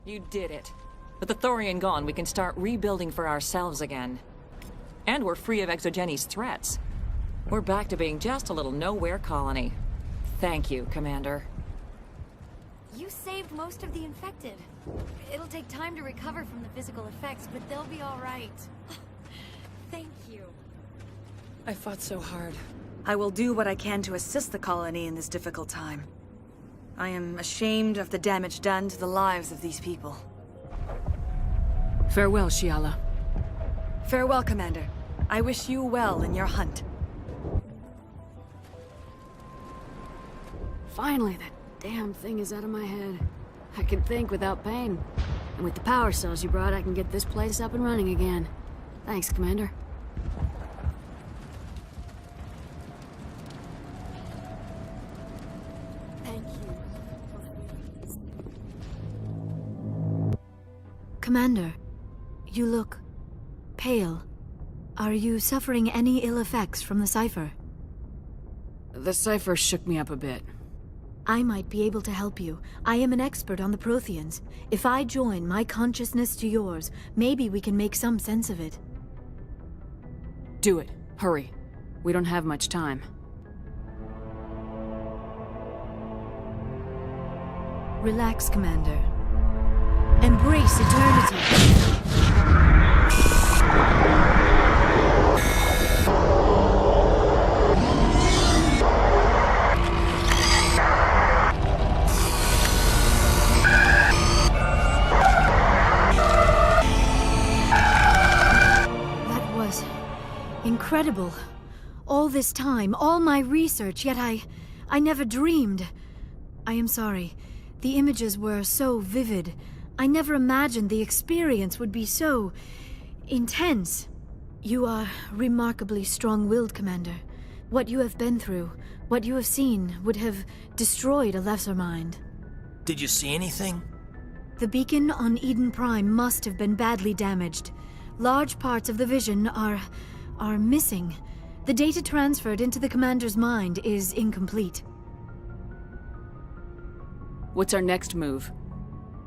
You did it. With the Thorian gone, we can start rebuilding for ourselves again. And we're free of Exogeni's threats. We're back to being just a little nowhere colony. Thank you, Commander. You saved most of the infected. It'll take time to recover from the physical effects, but they'll be all right. Thank you. I fought so hard. I will do what I can to assist the colony in this difficult time. I am ashamed of the damage done to the lives of these people. Farewell, Shiala. Farewell, Commander. I wish you well in your hunt. Finally, that damn thing is out of my head. I can think without pain. And with the power cells you brought, I can get this place up and running again. Thanks, Commander. Thank you. Commander, you look pale. Are you suffering any ill effects from the cipher? The cipher shook me up a bit. I might be able to help you. I am an expert on the Protheans. If I join my consciousness to yours, maybe we can make some sense of it. Do it. Hurry. We don't have much time. Relax, Commander. Embrace eternity. Incredible. All this time, all my research, yet I never dreamed. I am sorry. The images were so vivid. I never imagined the experience would be so intense. You are remarkably strong-willed, Commander. What you have been through, what you have seen, would have destroyed a lesser mind. Did you see anything? The beacon on Eden Prime must have been badly damaged. Large parts of the vision are missing. The data transferred into the Commander's mind is incomplete. What's our next move?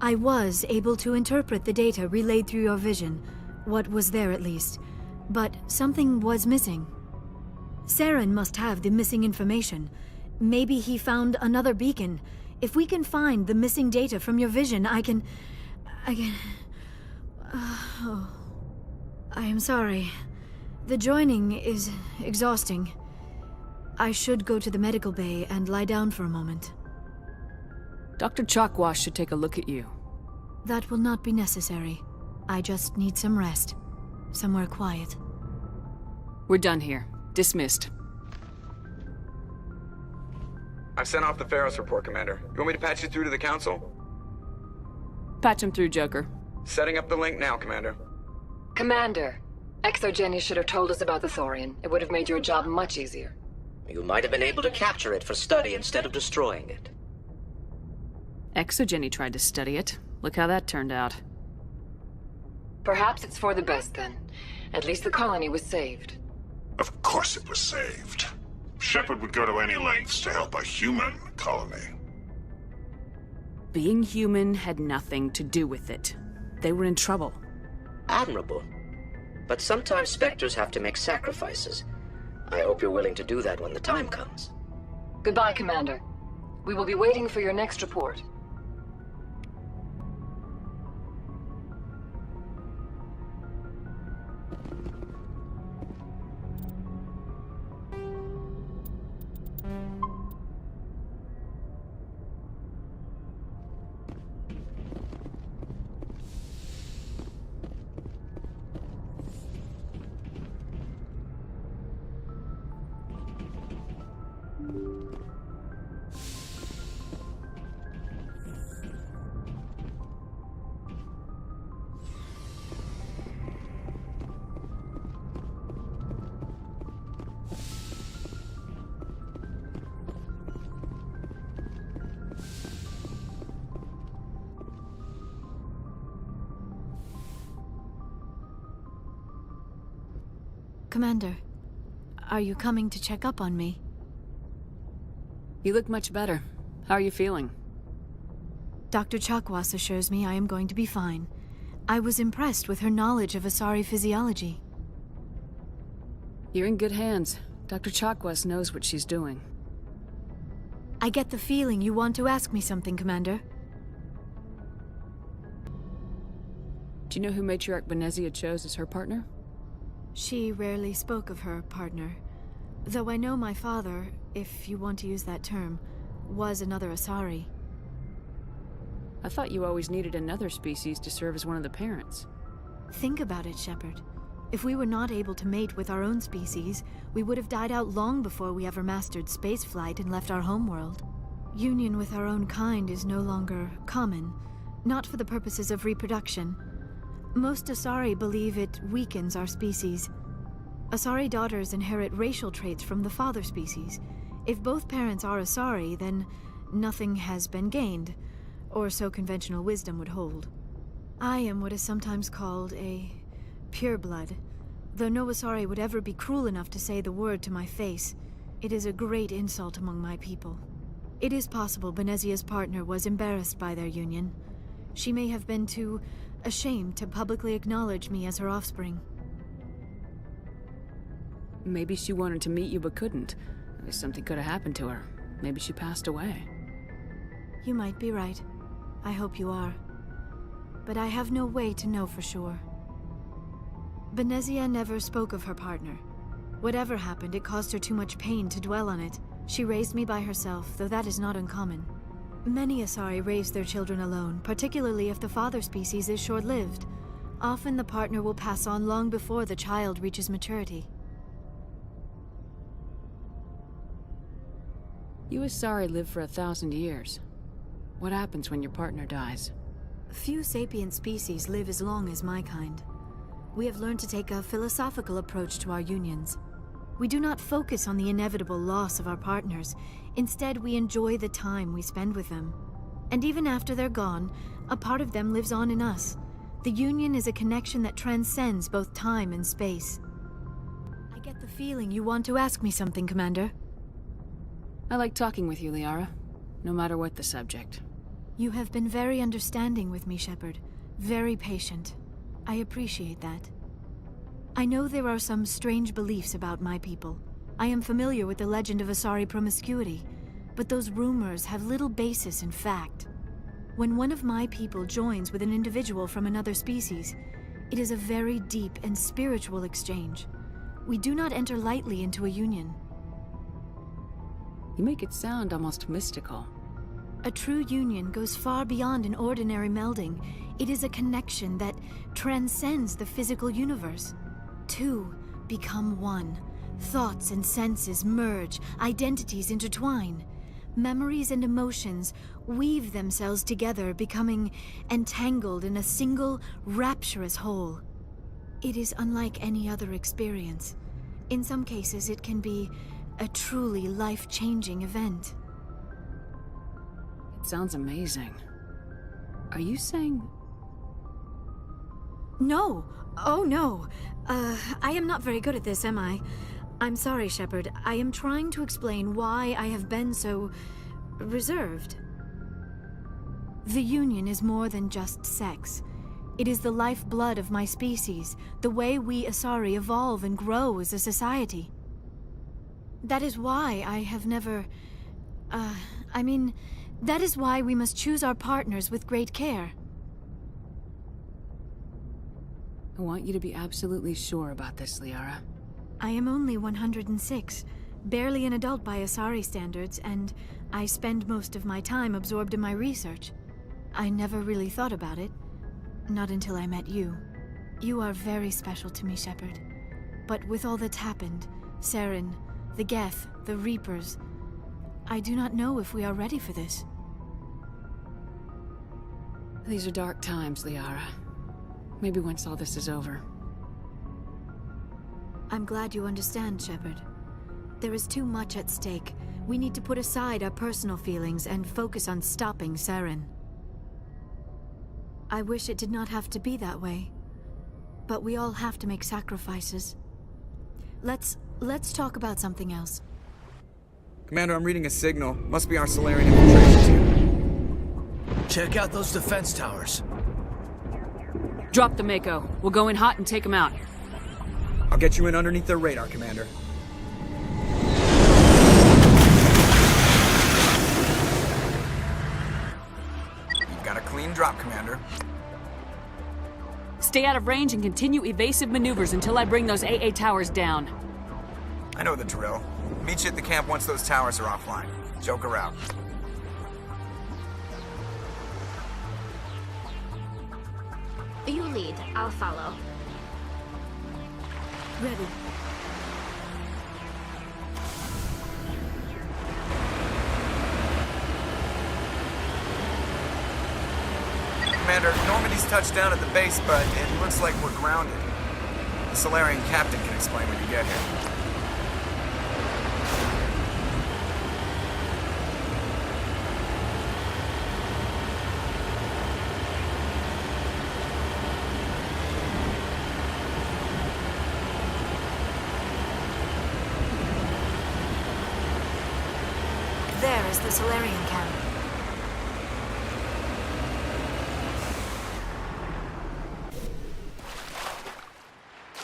I was able to interpret the data relayed through your vision. What was there, at least. But something was missing. Saren must have the missing information. Maybe he found another beacon. If we can find the missing data from your vision, I can... I am sorry. The joining is exhausting. I should go to the medical bay and lie down for a moment. Dr. Chalkwash should take a look at you. That will not be necessary. I just need some rest. Somewhere quiet. We're done here. Dismissed. I've sent off the Pharos report, Commander. You want me to patch you through to the Council? Patch him through, Joker. Setting up the link now, Commander. Commander, Exogeny should have told us about the Thorian. It would have made your job much easier. You might have been able to capture it for study instead of destroying it. Exogeny tried to study it. Look how that turned out. Perhaps it's for the best, then. At least the colony was saved. Of course it was saved. Shepard would go to any lengths to help a human colony. Being human had nothing to do with it. They were in trouble. Admirable. But sometimes Spectres have to make sacrifices. I hope you're willing to do that when the time comes. Goodbye, Commander. We will be waiting for your next report. Commander, are you coming to check up on me? You look much better. How are you feeling? Dr. Chakwas assures me I am going to be fine. I was impressed with her knowledge of Asari physiology. You're in good hands. Dr. Chakwas knows what she's doing. I get the feeling you want to ask me something, Commander. Do you know who Matriarch Benezia chose as her partner? She rarely spoke of her partner. Though I know my father, if you want to use that term, was another Asari. I thought you always needed another species to serve as one of the parents. Think about it, Shepard. If we were not able to mate with our own species, we would have died out long before we ever mastered spaceflight and left our homeworld. Union with our own kind is no longer common, not for the purposes of reproduction. Most Asari believe it weakens our species. Asari daughters inherit racial traits from the father species. If both parents are Asari, then nothing has been gained, or so conventional wisdom would hold. I am what is sometimes called a pureblood, though no Asari would ever be cruel enough to say the word to my face. It is a great insult among my people. It is possible Benezia's partner was embarrassed by their union. She may have been too ashamed to publicly acknowledge me as her offspring. Maybe she wanted to meet you but couldn't. Something could have happened to her. Maybe she passed away. You might be right. I hope you are. But I have no way to know for sure. Benezia never spoke of her partner. Whatever happened, it caused her too much pain to dwell on it. She raised me by herself, though that is not uncommon. Many Asari raise their children alone, particularly if the father species is short-lived. Often the partner will pass on long before the child reaches maturity. You Asari live for 1,000 years. What happens when your partner dies? Few sapient species live as long as my kind. We have learned to take a philosophical approach to our unions. We do not focus on the inevitable loss of our partners. Instead, we enjoy the time we spend with them. And even after they're gone, a part of them lives on in us. The union is a connection that transcends both time and space. I get the feeling you want to ask me something, Commander. I like talking with you, Liara. No matter what the subject. You have been very understanding with me, Shepard. Very patient. I appreciate that. I know there are some strange beliefs about my people. I am familiar with the legend of Asari promiscuity, but those rumors have little basis in fact. When one of my people joins with an individual from another species, it is a very deep and spiritual exchange. We do not enter lightly into a union. You make it sound almost mystical. A true union goes far beyond an ordinary melding. It is a connection that transcends the physical universe. Two become one. Thoughts and senses merge, identities intertwine. Memories and emotions weave themselves together, becoming entangled in a single, rapturous whole. It is unlike any other experience. In some cases, it can be a truly life-changing event. It sounds amazing. Are you saying... No! Oh, no! I am not very good at this, am I? I'm sorry, Shepard. I am trying to explain why I have been so... reserved. The Union is more than just sex. It is the lifeblood of my species, the way we Asari evolve and grow as a society. That is why I have never... that is why we must choose our partners with great care. I want you to be absolutely sure about this, Liara. I am only 106, barely an adult by Asari standards, and I spend most of my time absorbed in my research. I never really thought about it, not until I met you. You are very special to me, Shepard. But with all that's happened, Saren, the Geth, the Reapers, I do not know if we are ready for this. These are dark times, Liara. Maybe once all this is over. I'm glad you understand, Shepard. There is too much at stake. We need to put aside our personal feelings and focus on stopping Saren. I wish it did not have to be that way. But we all have to make sacrifices. Let's talk about something else. Commander, I'm reading a signal. Must be our Solarian infiltration team. Check out those defense towers. Drop the Mako. We'll go in hot and take them out. I'll get you in underneath their radar, Commander. You've got a clean drop, Commander. Stay out of range and continue evasive maneuvers until I bring those AA towers down. I know the drill. Meet you at the camp once those towers are offline. Joker out. You lead. I'll follow. Ready. Commander, Normandy's touched down at the base, but it looks like we're grounded. The Solarian captain can explain when you get here. There is the Solarian camp.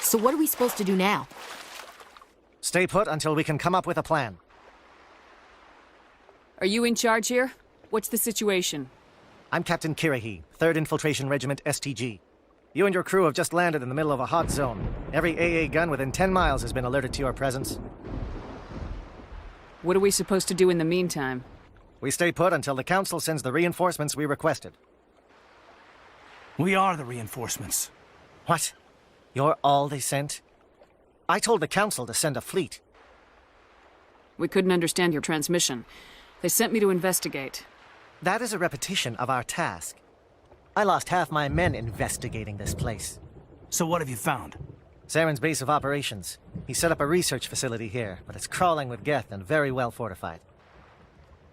So what are we supposed to do now? Stay put until we can come up with a plan. Are you in charge here? What's the situation? I'm Captain Kirahi, 3rd Infiltration Regiment STG. You and your crew have just landed in the middle of a hot zone. Every AA gun within 10 miles has been alerted to your presence. What are we supposed to do in the meantime? We stay put until the Council sends the reinforcements we requested. We are the reinforcements. What? You're all they sent? I told the Council to send a fleet. We couldn't understand your transmission. They sent me to investigate. That is a repetition of our task. I lost half my men investigating this place. So what have you found? Saren's base of operations. He set up a research facility here, but it's crawling with Geth and very well fortified.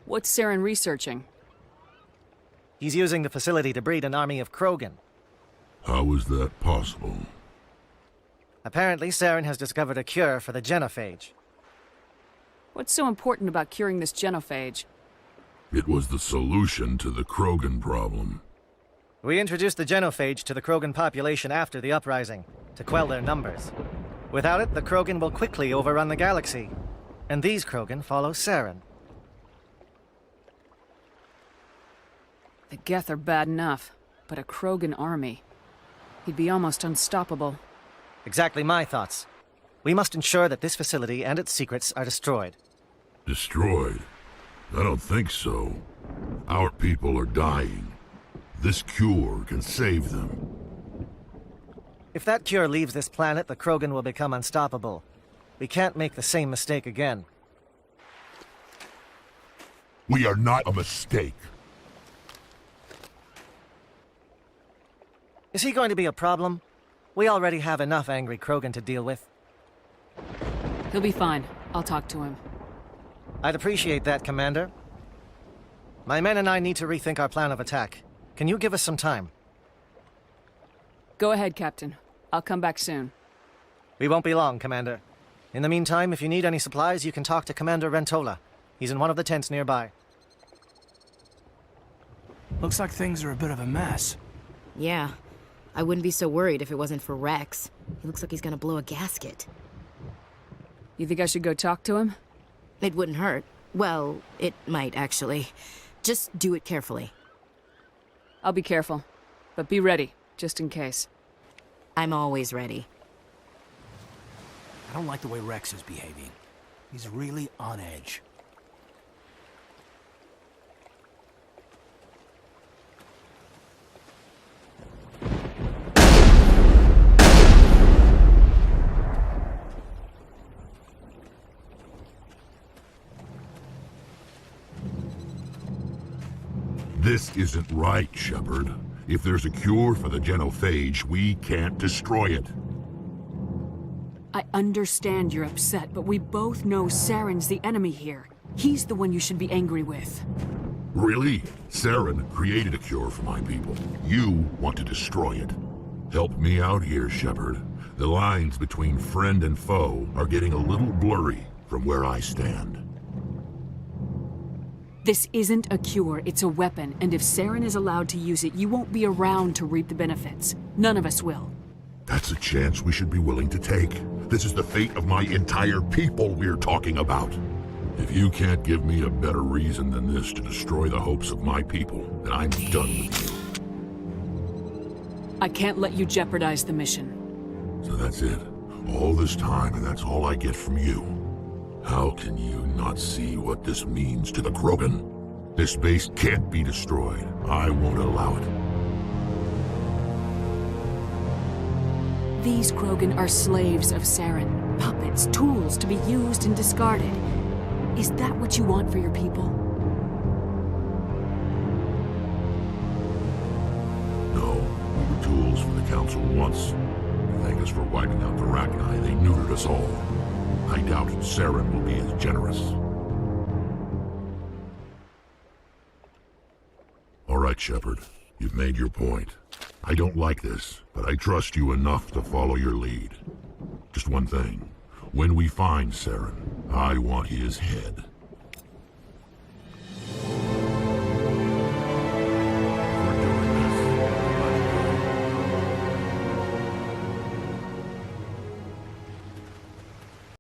What's Saren researching? He's using the facility to breed an army of Krogan. How is that possible? Apparently, Saren has discovered a cure for the genophage. What's so important about curing this genophage? It was the solution to the Krogan problem. We introduced the genophage to the Krogan population after the uprising, to quell their numbers. Without it, the Krogan will quickly overrun the galaxy. And these Krogan follow Saren. The Geth are bad enough, but a Krogan army. He'd be almost unstoppable. Exactly my thoughts. We must ensure that this facility and its secrets are destroyed. Destroyed? I don't think so. Our people are dying. This cure can save them. If that cure leaves this planet, the Krogan will become unstoppable. We can't make the same mistake again. We are not a mistake. Is he going to be a problem? We already have enough angry Krogan to deal with. He'll be fine. I'll talk to him. I'd appreciate that, Commander. My men and I need to rethink our plan of attack. Can you give us some time? Go ahead, Captain. I'll come back soon. We won't be long, Commander. In the meantime, if you need any supplies, you can talk to Commander Rentola. He's in one of the tents nearby. Looks like things are a bit of a mess. Yeah. I wouldn't be so worried if it wasn't for Rex. He looks like he's gonna blow a gasket. You think I should go talk to him? It wouldn't hurt. Well, it might, actually. Just do it carefully. I'll be careful. But be ready, just in case. I'm always ready. I don't like the way Rex is behaving. He's really on edge. This isn't right, Shepard. If there's a cure for the genophage, we can't destroy it. I understand you're upset, but we both know Saren's the enemy here. He's the one you should be angry with. Really? Saren created a cure for my people. You want to destroy it. Help me out here, Shepard. The lines between friend and foe are getting a little blurry from where I stand. This isn't a cure, it's a weapon, and if Saren is allowed to use it, you won't be around to reap the benefits. None of us will. That's a chance we should be willing to take. This is the fate of my entire people we're talking about. If you can't give me a better reason than this to destroy the hopes of my people, then I'm done with you. I can't let you jeopardize the mission. So that's it. All this time, and that's all I get from you. How can you not see what this means to the Krogan? This base can't be destroyed. I won't allow it. These Krogan are slaves of Saren, puppets, tools to be used and discarded. Is that what you want for your people? No, we were tools for the Council once. To thank us for wiping out the Rachni, they neutered us all. I doubt Saren will be as generous. All right, Shepard. You've made your point. I don't like this, but I trust you enough to follow your lead. Just one thing. When we find Saren, I want his head.